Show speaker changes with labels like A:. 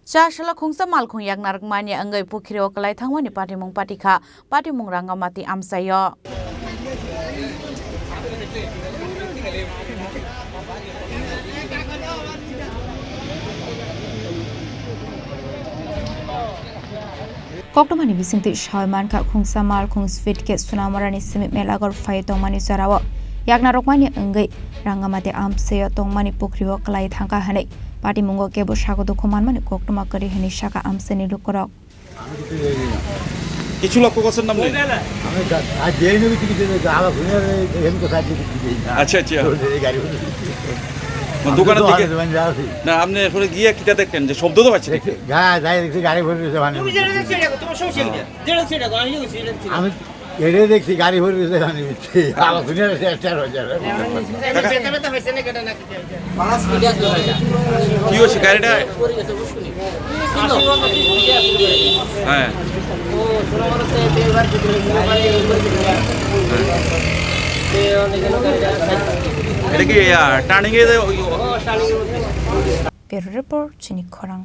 A: Chashala Khungsa malkhung yak narok Manya Wngwi Pukhiri Klaiwi Thangmani Patimung patikha Patimung rangamati amsayo. Koktomani bisingti shaiman ka Khungsa malkhung sweet ke sunamarani simi melagor fai tongmani jarawo yak narok Manya Wngwi rangamati amsayo tongmani Pukhiri Klaiwi thangka hanai Patimung ke bo sagodo khomanmani koktoma kari hani shaka amseni lukorok
B: কিছু লক্ষ্য করছেন না আপনি
C: আমি আজ যেই নবী থেকে আবার ঘুরে এম কথা দিতে
B: আচ্ছা আচ্ছা
C: এই গাড়ি
B: দোকানের দিকে না আপনি আসলে গিয়ে কিটা দেখেন যে শব্দ তো পাচ্ছেন
C: যাই দেখছি গাড়ি ভরে গেছে মানে তুমি যেটা দেখছি এটা তোমার সমস্যা কি যেটা দেখছি এটা আমি দেখছি আমি এরে দেখছি গাড়ি ভরে গেছে মানে মিথ্যে আবার দুনিয়ার স্টার হয়ে যাবে বেতনে তো হইছে না কেন না
B: কি হচ্ছে গাড়িটা
D: পড়ে গেছে বুঝুনি
B: হ্যাঁ
D: ও সোনামারতে বেবার দিতে মোবাইলে উপরে দিতে তে অনেক গাড়িটা
B: এটা কি টার্নিং এ
D: turning
A: Bureau Report Chini Khorang